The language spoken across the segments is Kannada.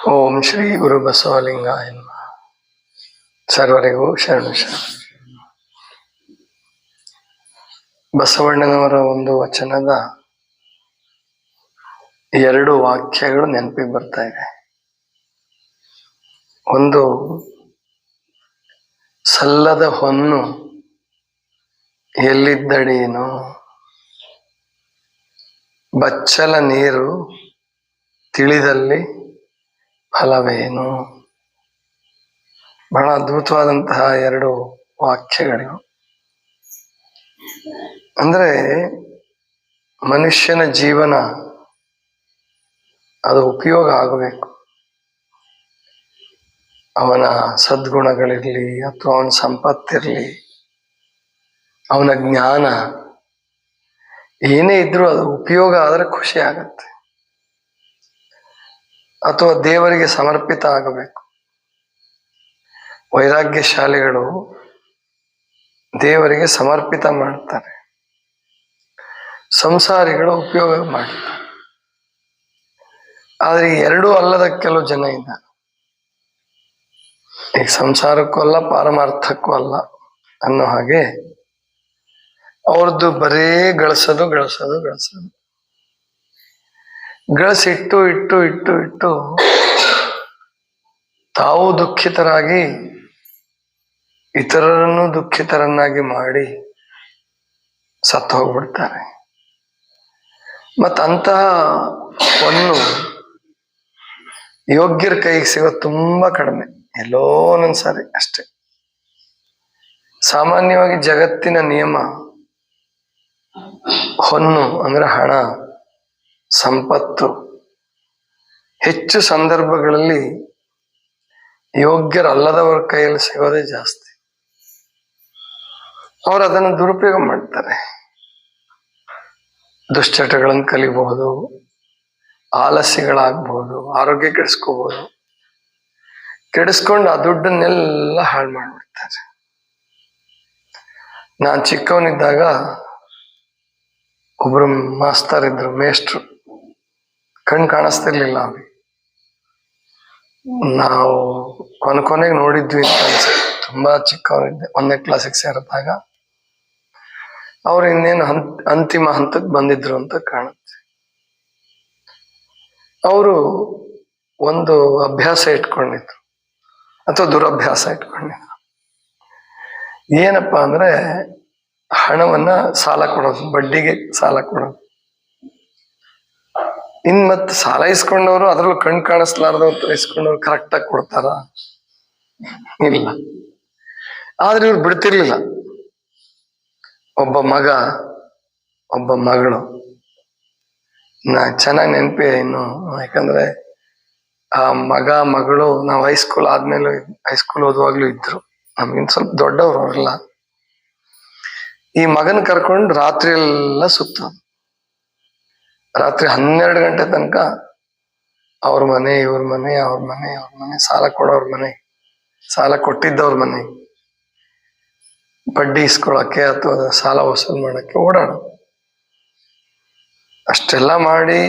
ಓಂ ಶ್ರೀ ಗುರು ಬಸವಲಿಂಗಾಯ ನಮಃ. ಸರ್ವರಿಗೂ ಶರಣು ಶರಣ. ಬಸವಣ್ಣನವರ ಒಂದು ವಚನದ 2 ವಾಕ್ಯಗಳು ನೆನಪಿಗೆ ಬರ್ತಾ ಇದೆ. ಒಂದು, ಸಲ್ಲದ ಹೊನ್ನು ಎಲ್ಲಿದ್ದಡೇನು, ಬಚ್ಚಲ ನೀರು ತಿಳಿದಲ್ಲಿ ಫಲವೇನು. ಬಹಳ ಅದ್ಭುತವಾದಂತಹ 2 ವಾಕ್ಯಗಳಿವು. ಅಂದ್ರೆ ಮನುಷ್ಯನ ಜೀವನ ಅದು ಉಪಯೋಗ ಆಗಬೇಕು. ಅವನ ಸದ್ಗುಣಗಳಿರ್ಲಿ ಅಥವಾ ಅವನ ಸಂಪತ್ತಿರ್ಲಿ, ಅವನ ಜ್ಞಾನ ಏನೇ ಇದ್ರೂ ಅದು ಉಪಯೋಗ ಆದರೆ ಖುಷಿ ಆಗತ್ತೆ. ಅಥವಾ ದೇವರಿಗೆ ಸಮರ್ಪಿತ ಆಗಬೇಕು. ವೈರಾಗ್ಯಶಾಲಿಗಳು ದೇವರಿಗೆ ಸಮರ್ಪಿತ ಮಾಡ್ತಾರೆ, ಸಂಸಾರಿಗಳು ಉಪಯೋಗ ಮಾಡ್ತಾರೆ. ಆದ್ರೆ 2 ಅಲ್ಲದ ಕೆಲವು ಜನ ಇದ್ದಾರೆ. ಈಗ ಸಂಸಾರಕ್ಕೂ ಅಲ್ಲ ಪಾರಮಾರ್ಥಕ್ಕೂ ಅಲ್ಲ ಅನ್ನೋ ಹಾಗೆ ಅವ್ರದ್ದು ಬರೇ ಗಳಿಸೋದು ಗಳಿಸೋದು ಗಳಿಸೋದು, ಗಳಿಸಿಟ್ಟು ಇಟ್ಟು ಇಟ್ಟು ಇಟ್ಟು ತಾವು ದುಃಖಿತರಾಗಿ ಇತರರನ್ನು ದುಃಖಿತರನ್ನಾಗಿ ಮಾಡಿ ಸತ್ತು ಹೋಗ್ಬಿಡ್ತಾರೆ. ಮತ್ತಂತಹ ಒಂದು ಯೋಗ್ಯರ ಕೈಗೆ ಸಿಗೋದು ತುಂಬಾ ಕಡಿಮೆ, ಎಲ್ಲೋ ಒಂದೊಂದ್ಸಾರಿ ಅಷ್ಟೆ. ಸಾಮಾನ್ಯವಾಗಿ ಜಗತ್ತಿನ ನಿಯಮ, ಹೊನ್ನು ಅಂದ್ರೆ ಹಣ, ಸಂಪತ್ತು ಹೆಚ್ಚು ಸಂದರ್ಭಗಳಲ್ಲಿ ಯೋಗ್ಯರಲ್ಲದವರ ಕೈಯಲ್ಲಿ ಸಿಗೋದೇ ಜಾಸ್ತಿ. ಅವರು ಅದನ್ನು ದುರುಪಯೋಗ ಮಾಡ್ತಾರೆ. ದುಶ್ಚಟಗಳನ್ನು ಕಲಿಬಹುದು, ಆಲಸ್ಯಗಳಾಗ್ಬಹುದು, ಆರೋಗ್ಯ ಕೆಡಿಸ್ಕೋಬಹುದು. ಕೆಡಿಸ್ಕೊಂಡು ಆ ದುಡ್ಡನ್ನೆಲ್ಲ ಹಾಳು ಮಾಡ್ಬಿಡ್ತಾರೆ. ನಾನು ಚಿಕ್ಕವನಿದ್ದಾಗ ಒಬ್ರು ಮಾಸ್ತರ್ ಇದ್ರು, ಮೇಷ್ಟ್ರು. ಕಣ್ ಕಾಣಿಸ್ತಿರ್ಲಿಲ್ಲ ಅವ್ರಿಗೆ. ನಾವು ಕೊನೆಗೆ ನೋಡಿದ್ವಿ ಅಂತ ಅನ್ಸುತ್ತೆ. ತುಂಬಾ ಚಿಕ್ಕವರಿದ್ದೆ, 1ನೇ ಕ್ಲಾಸಿಗೆ ಸೇರಿದಾಗ. ಅವ್ರು ಇನ್ನೇನು ಅಂತಿಮ ಹಂತಕ್ಕೆ ಬಂದಿದ್ರು ಅಂತ ಕಾಣುತ್ತೆ. ಅವರು ಒಂದು ಅಭ್ಯಾಸ ಇಟ್ಕೊಂಡಿದ್ರು, ಅಥವಾ ದುರಭ್ಯಾಸ ಇಟ್ಕೊಂಡಿದ್ರು. ಏನಪ್ಪಾ ಅಂದ್ರೆ ಹಣವನ್ನ ಸಾಲ ಕೊಡೋದು, ಬಡ್ಡಿಗೆ ಸಾಲ ಕೊಡೋದು. ಮತ್ತೆ ಸಾಲ ಇಸ್ಕೊಂಡವರು ಅದ್ರಲ್ಲೂ ಕಣ್ ಕಾಣಿಸ್ಲಾರ್ದವ್ರು ಇಸ್ಕೊಂಡವ್ರು ಕರೆಕ್ಟಾಗಿ ಕೊಡ್ತಾರ? ಇಲ್ಲ. ಆದ್ರೆ ಇವ್ರು ಬಿಡ್ತಿರ್ಲಿಲ್ಲ. ಒಬ್ಬ ಮಗ, ಒಬ್ಬ ಮಗಳು, ಚೆನ್ನಾಗಿ ನೆನಪಿ ಇನ್ನು. ಯಾಕಂದ್ರೆ ಆ ಮಗ ಮಗಳು ನಾವು ಹೈಸ್ಕೂಲ್ ಆದ್ಮೇಲೆ, ಹೈಸ್ಕೂಲ್ ಓದುವಾಗ್ಲೂ ಇದ್ರು. ನಮ್ಗಿಂತ ಸ್ವಲ್ಪ ದೊಡ್ಡವ್ರು ಅವರೆಲ್ಲ. ಈ ಮಗನ ಕರ್ಕೊಂಡು ರಾತ್ರಿ ಎಲ್ಲ ಸುತ್ತ, ರಾತ್ರಿ 12 ಗಂಟೆ ತನಕ ಅವ್ರ ಮನೆ, ಇವ್ರ ಮನೆ, ಅವ್ರ ಮನೆ, ಅವ್ರ ಮನೆ, ಸಾಲ ಕೊಡೋರ್ ಮನೆ, ಸಾಲ ಕೊಟ್ಟಿದ್ದವ್ರ ಮನೆ, ಬಡ್ಡಿ ಇಸ್ಕೊಳಕ್ಕೆ ಅಥವಾ ಸಾಲ ವಸೂಲ್ ಮಾಡಕ್ಕೆ ಓಡಾಡೋದು. ಅಷ್ಟೆಲ್ಲ ಮಾಡಿ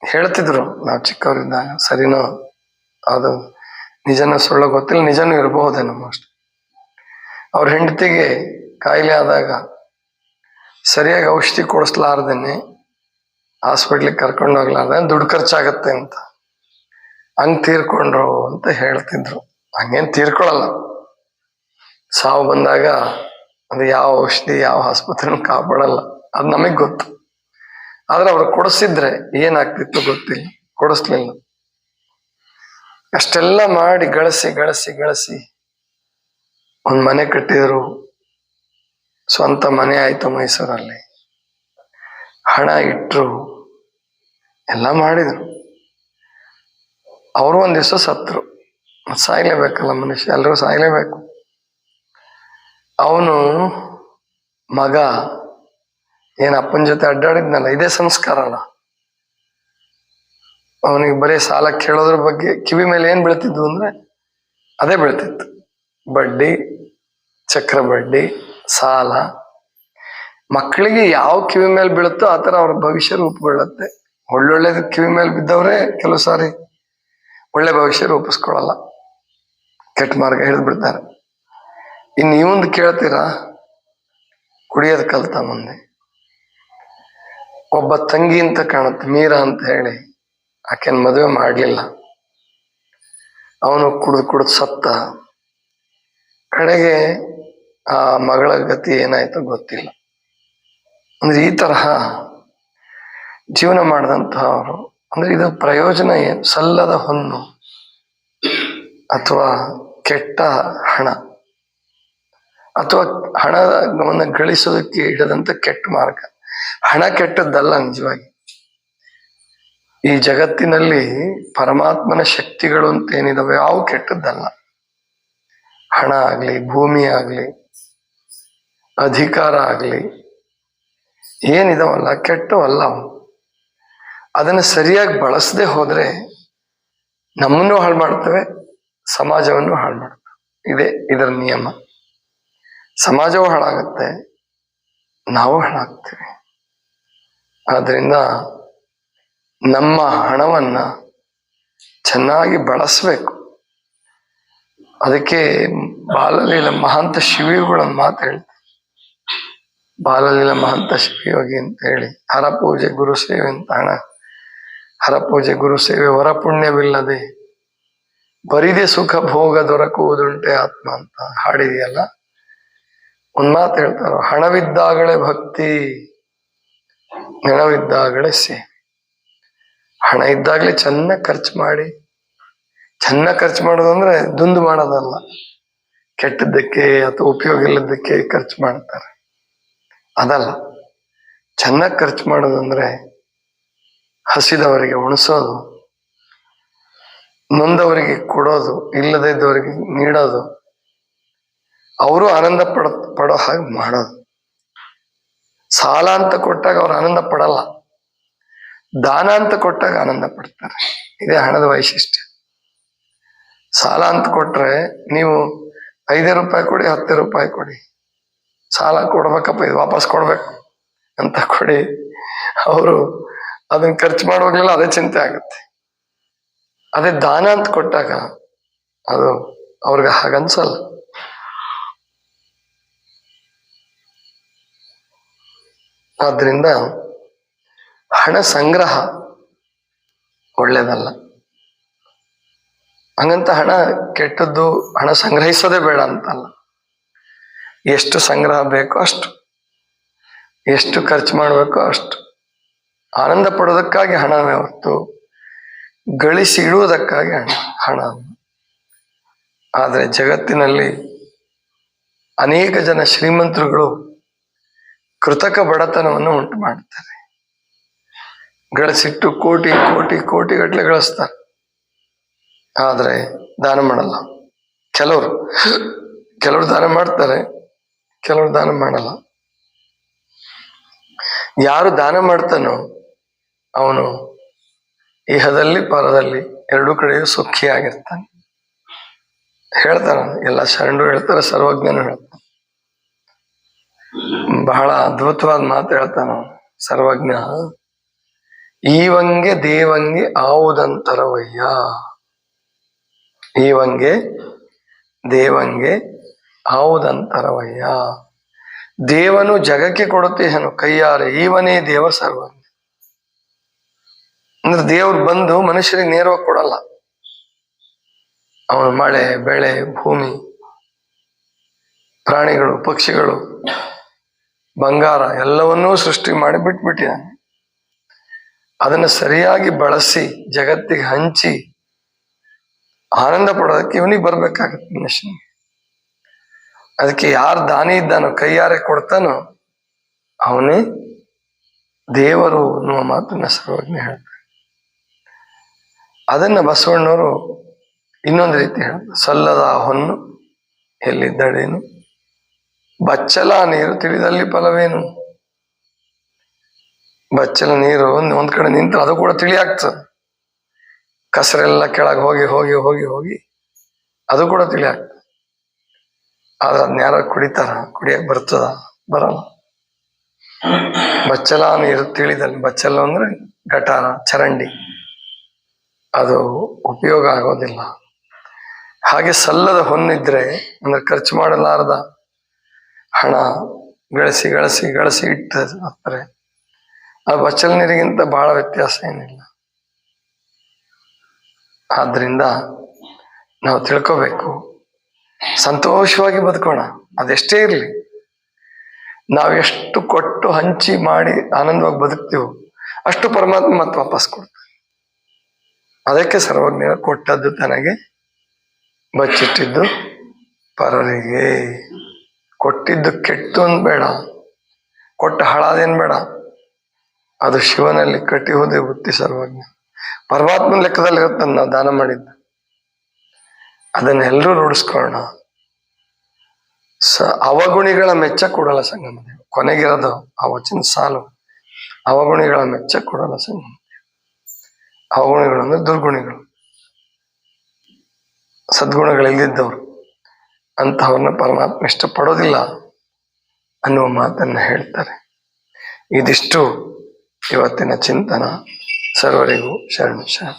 ಹೇಳ್ತಿದ್ರು ನಾವು ಚಿಕ್ಕವರಿದ್ದಾಗ. ಸರಿನೋ ಅದು ನಿಜನ ಸುಳ್ಳು ಗೊತ್ತಿಲ್ಲ, ನಿಜನೂ ಇರಬಹುದೇನೋ ಅಷ್ಟೆ. ಅವ್ರ ಹೆಂಡತಿಗೆ ಕಾಯಿಲೆ ಆದಾಗ ಸರಿಯಾಗಿ ಔಷಧಿ ಕೊಡಿಸ್ಲಾರ್ದೇನೆ, ಹಾಸ್ಪಿಟ್ಲಿಗೆ ಕರ್ಕೊಂಡು ಹೋಗ್ಲಾರ್ದೆ ದುಡ್ಡು ಖರ್ಚಾಗತ್ತೆ ಅಂತ ಹಂಗ್ ತೀರ್ಕೊಂಡ್ರು ಅಂತ ಹೇಳ್ತಿದ್ರು. ಹಂಗೇನ್ ತೀರ್ಕೊಳಲ್ಲ. ಸಾವು ಬಂದಾಗ ಅದು ಯಾವ ಔಷಧಿ ಯಾವ ಆಸ್ಪತ್ರೆನೂ ಕಾಪಾಡಲ್ಲ, ಅದು ನಮಗ್ ಗೊತ್ತು. ಆದ್ರೆ ಅವ್ರು ಕೊಡಿಸಿದ್ರೆ ಏನಾಗ್ತಿತ್ತು ಗೊತ್ತಿಲ್ಲ, ಕೊಡಿಸ್ಲಿಲ್ಲ. ಅಷ್ಟೆಲ್ಲ ಮಾಡಿ ಗಳಿಸಿ ಗಳಿಸಿ ಗಳಿಸಿ ಒಂದ್ ಮನೆ ಕಟ್ಟಿದ್ರು. ಸ್ವಂತ ಮನೆ ಆಯ್ತು ಮೈಸೂರಲ್ಲಿ. ಹಣ ಇಟ್ರು, ಎಲ್ಲ ಮಾಡಿದ್ರು. ಅವರು ಒಂದ್ ದಿವಸ ಸತ್ರು. ಸಾಯ್ಲೇಬೇಕಲ್ಲ ಮನುಷ್ಯ, ಎಲ್ಲರೂ ಸಾಯ್ಲೇಬೇಕು. ಅವನು ಮಗ ಏನ್ ಅಪ್ಪನ ಜೊತೆ ಅಡ್ಡಾಡಿದ್ನಲ್ಲ, ಇದೇ ಸಂಸ್ಕಾರ ಅಲ್ಲ. ಅವನಿಗೆ ಬರೀ ಸಾಲ ಕೇಳೋದ್ರ ಬಗ್ಗೆ ಕಿವಿ ಮೇಲೆ ಏನ್ ಬೀಳ್ತಿದ್ವು ಅಂದ್ರೆ ಅದೇ ಬೀಳ್ತಿತ್ತು. ಬಡ್ಡಿ, ಚಕ್ರ ಬಡ್ಡಿ, ಸಾಲ. ಮಕ್ಕಳಿಗೆ ಯಾವ ಕಿವಿ ಮೇಲೆ ಬೀಳುತ್ತೋ ಆತರ ಅವ್ರ ಭವಿಷ್ಯ ರೂಪುಗೊಳ್ಳುತ್ತೆ. ಒಳ್ಳೊಳ್ಳೆದು ಕಿವಿ ಮೇಲೆ ಬಿದ್ದವ್ರೆ ಕೆಲವು ಸಾರಿ ಒಳ್ಳೆ ಭವಿಷ್ಯ ರೂಪಿಸ್ಕೊಳ್ಳಲ್ಲ, ಕೆಟ್ಟ ಮಾರ್ಗ ಹಿಡಿದು ಬಿಡ್ತಾರೆ. ಇನ್ನು ಇವಂದು ಕೇಳ್ತೀರಾ, ಕುಡಿಯೋದು ಕಲ್ತ ಮುಂದೆ ಒಬ್ಬ ತಂಗಿ ಅಂತ ಕಾಣುತ್ತೆ, ಮೀರಾ ಅಂತ ಹೇಳಿ, ಆಕೆನ್ ಮದುವೆ ಮಾಡ್ಲಿಲ್ಲ. ಅವನು ಕುಡ್ದು ಸತ್ತ. ಕಡೆಗೆ ಆ ಮಗಳ ಗತಿ ಏನಾಯ್ತೋ ಗೊತ್ತಿಲ್ಲ. ಅಂದ್ರೆ ಈ ತರಹ ಜೀವನ ಮಾಡಿದಂತಹವರು, ಅಂದ್ರೆ ಇದು ಪ್ರಯೋಜನ ಏನು? ಸಲ್ಲದ ಹೊನ್ನು ಅಥವಾ ಕೆಟ್ಟ ಹಣ ಅಥವಾ ಹಣವನ್ನು ಗಳಿಸೋದಕ್ಕೆ ಇಡದಂತ ಕೆಟ್ಟ ಮಾರ್ಗ. ಹಣ ಕೆಟ್ಟದ್ದಲ್ಲ ನಿಜವಾಗಿ. ಈ ಜಗತ್ತಿನಲ್ಲಿ ಪರಮಾತ್ಮನ ಶಕ್ತಿಗಳು ಅಂತ ಏನಿದಾವೆ ಯಾವ ಕೆಟ್ಟದ್ದಲ್ಲ. ಹಣ ಆಗ್ಲಿ, ಭೂಮಿ ಆಗ್ಲಿ, ಅಧಿಕಾರ ಆಗ್ಲಿ, ಏನಿದಾವಲ್ಲ ಕೆಟ್ಟವಲ್ಲ ಅವು. ಅದನ್ನು ಸರಿಯಾಗಿ ಬಳಸದೆ ಹೋದ್ರೆ ನಮ್ಮನ್ನು ಹಾಳು ಮಾಡ್ತವೆ, ಸಮಾಜವನ್ನು ಹಾಳು ಮಾಡ್ತವೆ. ಇದೇ ಇದರ ನಿಯಮ. ಸಮಾಜವೂ ಹಾಳಾಗುತ್ತೆ, ನಾವು ಹಾಳಾಗ್ತೇವೆ. ಆದ್ರಿಂದ ನಮ್ಮ ಹಣವನ್ನ ಚೆನ್ನಾಗಿ ಬಳಸಬೇಕು. ಅದಕ್ಕೆ ಬಾಲಲೀಲ ಮಹಾಂತ ಶಿವಿಗಳನ್ನ ಮಾತು ಹೇಳ್ತಾರೆ. ಬಾಲಲೀಲ ಮಹಾಂತ ಶಿವಯೋಗಿ ಅಂತ ಹೇಳಿ, ಹರಪೂಜೆ ಗುರು ಸೇವೆ ಅಂತ ಹರಪೂಜೆ ಗುರು ಸೇವೆ ಹೊರಪುಣ್ಯವಿಲ್ಲದೆ ಬರಿದೆ ಸುಖ ಭೋಗ ದೊರಕುವುದುಂಟೆ ಆತ್ಮ ಅಂತ ಹಾಡಿದೆಯಲ್ಲ. ಒಂದ್ ಮಾತು ಹೇಳ್ತಾರ, ಹಣವಿದ್ದಾಗಲೇ ಭಕ್ತಿ, ನೆನವಿದ್ದಾಗಲೇ ಸೇವೆ. ಹಣ ಇದ್ದಾಗಲೇ ಚೆನ್ನಾಗಿ ಖರ್ಚು ಮಾಡಿ, ಚೆನ್ನಾಗಿ ಖರ್ಚು ಮಾಡೋದಂದ್ರೆ ದುಂದು ಮಾಡೋದಲ್ಲ, ಕೆಟ್ಟದ್ದಕ್ಕೆ ಅಥವಾ ಉಪಯೋಗ ಇಲ್ಲದಕ್ಕೆ ಖರ್ಚು ಮಾಡ್ತಾರೆ, ಅದಲ್ಲ. ಚೆನ್ನಾಗಿ ಖರ್ಚು ಮಾಡೋದಂದ್ರೆ ಹಸಿದವರಿಗೆ ಉಣಿಸೋದು, ನೊಂದವರಿಗೆ ಕೊಡೋದು, ಇಲ್ಲದೇ ಇದ್ದವರಿಗೆ ನೀಡೋದು, ಅವರು ಆನಂದ ಪಡೋ ಹಾಗೆ ಮಾಡೋದು. ಸಾಲ ಅಂತ ಕೊಟ್ಟಾಗ ಅವ್ರು ಆನಂದ ಪಡಲ್ಲ, ದಾನ ಅಂತ ಕೊಟ್ಟಾಗ ಆನಂದ ಪಡ್ತಾರೆ. ಇದೇ ಹಣದ ವೈಶಿಷ್ಟ್ಯ. ಸಾಲ ಅಂತ ಕೊಟ್ರೆ ನೀವು 5 ರೂಪಾಯಿ ಕೊಡಿ, 10 ರೂಪಾಯಿ ಕೊಡಿ, ಸಾಲ ಕೊಡ್ಬೇಕಪ್ಪ, ಇದು ವಾಪಸ್ ಕೊಡ್ಬೇಕು ಅಂತ ಕೊಡಿ, ಅವರು ಅದನ್ನ ಖರ್ಚು ಮಾಡುವಾಗಲೆಲ್ಲ ಅದೇ ಚಿಂತೆ ಆಗುತ್ತೆ. ಅದೇ ದಾನ ಅಂತ ಕೊಟ್ಟಾಗ ಅದು ಅವ್ರಿಗೆ ಹಾಗನ್ಸಲ್ಲ. ಆದ್ರಿಂದ ಹಣ ಸಂಗ್ರಹ ಒಳ್ಳೇದಲ್ಲ. ಹಂಗಂತ ಹಣ ಕೆಟ್ಟದ್ದು, ಹಣ ಸಂಗ್ರಹಿಸೋದೇ ಬೇಡ ಅಂತಲ್ಲ. ಎಷ್ಟು ಸಂಗ್ರಹ ಬೇಕೋ ಅಷ್ಟು, ಎಷ್ಟು ಖರ್ಚು ಮಾಡಬೇಕೋ ಅಷ್ಟು. ಆನಂದ ಪಡೋದಕ್ಕಾಗಿ ಹಣವೇ ಹೊರತು ಗಳಿಸಿ ಇಡುವುದಕ್ಕಾಗಿ ಹಣ. ಆದರೆ ಜಗತ್ತಿನಲ್ಲಿ ಅನೇಕ ಜನ ಶ್ರೀಮಂತರುಗಳು ಕೃತಕ ಬಡತನವನ್ನು ಉಂಟು ಮಾಡ್ತಾರೆ. ಗಳಿಸಿಟ್ಟು ಕೋಟಿ ಕೋಟಿ ಕೋಟಿಗಟ್ಟಲೆ ಗಳಿಸ್ತಾರೆ, ಆದ್ರೆ ದಾನ ಮಾಡಲ್ಲ. ಕೆಲವರು ದಾನ ಮಾಡ್ತಾರೆ, ಕೆಲವರು ದಾನ ಮಾಡಲ್ಲ. ಯಾರು ದಾನ ಮಾಡ್ತಾನೋ ಅವನು ಇಹದಲ್ಲಿ ಪರದಲ್ಲಿ ಎರಡೂ ಕಡೆಯೂ ಸುಖಿಯಾಗಿರ್ತಾನೆ. ಹೇಳ್ತಾರ ಎಲ್ಲ ಶರಣರು ಹೇಳ್ತಾರೆ, ಸರ್ವಜ್ಞನು ಹೇಳ್ತಾನೆ. ಬಹಳ ಅದ್ಭುತವಾದ ಮಾತು ಹೇಳ್ತಾನ ಸರ್ವಜ್ಞ. ಈವಂಗೆ ದೇವಂಗೆ ಆವುದಂತರವಯ್ಯ, ಈವಂಗೆ ದೇವಂಗೆ ಆವುದಂತರವಯ್ಯ. ದೇವನು ಜಗಕ್ಕೆ ಕೊಡುತ್ತೇನು ಕೈಯಾರೆ, ಈವನೇ ದೇವ ಸರ್ವಜ್ಞ. ಅಂದ್ರೆ ದೇವ್ರು ಬಂದು ಮನುಷ್ಯರಿಗೆ ನೇರವಾಗಿ ಕೊಡಲ್ಲ. ಅವನು ಮಳೆ, ಬೆಳೆ, ಭೂಮಿ, ಪ್ರಾಣಿಗಳು, ಪಕ್ಷಿಗಳು, ಬಂಗಾರ ಎಲ್ಲವನ್ನೂ ಸೃಷ್ಟಿ ಮಾಡಿ ಬಿಟ್ಬಿಟ್ಟಿದ್ದಾನೆ. ಅದನ್ನು ಸರಿಯಾಗಿ ಬಳಸಿ ಜಗತ್ತಿಗೆ ಹಂಚಿ ಆನಂದ ಪಡೋದಕ್ಕೆ ಇವನಿಗೆ ಬರ್ಬೇಕಾಗತ್ತೆ ಮನುಷ್ಯನಿಗೆ. ಅದಕ್ಕೆ ಯಾರು ದಾನಿ ಇದ್ದಾನೋ, ಕೈಯಾರೆ ಕೊಡ್ತಾನೋ ಅವನೇ ದೇವರು ಅನ್ನುವ ಮಾತನ್ನ ಸರ್ವಜ್ಞ ಹೇಳ್ತಾರೆ. ಅದನ್ನ ಬಸವಣ್ಣವರು ಇನ್ನೊಂದು ರೀತಿ ಹೇಳ್ತಾರೆ, ಸಲ್ಲದ ಹೊನ್ನು ಎಲ್ಲಿದ್ದಡೇನು, ಬಚ್ಚಲ ನೀರು ತಿಳಿದಲ್ಲಿ ಫಲವೇನು. ಬಚ್ಚಲ ನೀರು ಒಂದ್ ಕಡೆ ನಿಂತು ಅದು ಕೂಡ ತಿಳಿ ಆಗ್ತದೆ. ಕಸರೆಲ್ಲ ಕೆಳಗೆ ಹೋಗಿ ಹೋಗಿ ಹೋಗಿ ಹೋಗಿ ಅದು ಕೂಡ ತಿಳಿ ಆಗ್ತದೆ. ಆದ್ರೆ ಅದನ್ನ ಯಾರು ಕುಡಿತಾರ? ಕುಡಿಯಕ್ ಬರ್ತದ? ಬರಲ್ಲ. ಬಚ್ಚಲ ನೀರು ತಿಳಿದಲ್ಲಿ, ಬಚ್ಚಲ ಅಂದ್ರೆ ಗಟಾರ, ಚರಂಡಿ, ಅದು ಉಪಯೋಗ ಆಗೋದಿಲ್ಲ. ಹಾಗೆ ಸಲ್ಲದ ಹೊನ್ನಿದ್ರೆ ಅಂದ್ರೆ ಖರ್ಚು ಮಾಡಲಾರದ ಹಣ ಗಳಿಸಿ ಗಳಿಸಿ ಗಳಿಸಿ ಇಟ್ಟಾರೆ ಆ ಬಚ್ಚಲ್ ನೀರಿಗಿಂತ ಬಹಳ ವ್ಯತ್ಯಾಸ ಏನಿಲ್ಲ. ಆದ್ರಿಂದ ನಾವು ತಿಳ್ಕೋಬೇಕು, ಸಂತೋಷವಾಗಿ ಬದುಕೋಣ. ಅದೆಷ್ಟೇ ಇರಲಿ, ನಾವು ಎಷ್ಟು ಕೊಟ್ಟು ಹಂಚಿ ಮಾಡಿ ಆನಂದವಾಗಿ ಬದುಕ್ತೀವೋ ಅಷ್ಟು ಪರಮಾತ್ಮ ಮತ್ತೆ ವಾಪಸ್ ಕೊಡ್ತಾನೆ. ಅದಕ್ಕೆ ಸರ್ವಜ್ಞ ಕೊಟ್ಟದ್ದು ತನಗೆ, ಬಚ್ಚಿಟ್ಟಿದ್ದು ಪರರಿಗೆ. ಕೊಟ್ಟಿದ್ದು ಕೆಟ್ಟು ಅಂತ ಬೇಡ, ಕೊಟ್ಟ ಹಾಳಾದೇನ್ ಬೇಡ, ಅದು ಶಿವನಲ್ಲಿ ಕಟ್ಟಿಹುದೇ ಬುತ್ತಿ ಸರ್ವಜ್ಞ. ಪರಮಾತ್ಮನ ಲೆಕ್ಕದಲ್ಲಿ ಇರುತ್ತೆ ನಾವು ದಾನ ಮಾಡಿದ್ದು. ಅದನ್ನೆಲ್ಲರೂ ರೂಢಿಸ್ಕೊಳ್ಳೋಣ. ಅವಗುಣಿಗಳ ಮೆಚ್ಚ ಕೊಡಲ್ಲ ಸಂಗಮದೇವ. ಕೊನೆಗಿರೋದು ಆ ವಚನ ಸಾಲು, ಅವಗುಣಿಗಳ ಮೆಚ್ಚ ಕೊಡಲ್ಲ ಸಂಗಮ. ಅವಗುಣಿಗಳು ಅಂದ್ರೆ ದುರ್ಗುಣಿಗಳು, ಸದ್ಗುಣಗಳಿಲ್ಲದವರು, ಅಂತಹವ್ರನ್ನ ಪರಮಾತ್ಮ ಇಷ್ಟಪಡೋದಿಲ್ಲ ಅನ್ನುವ ಮಾತನ್ನ ಹೇಳ್ತಾರೆ. ಇದಿಷ್ಟು ಇವತ್ತಿನ ಚಿಂತನ. ಸರ್ವರಿಗೂ ಶರಣ ಶರಣ.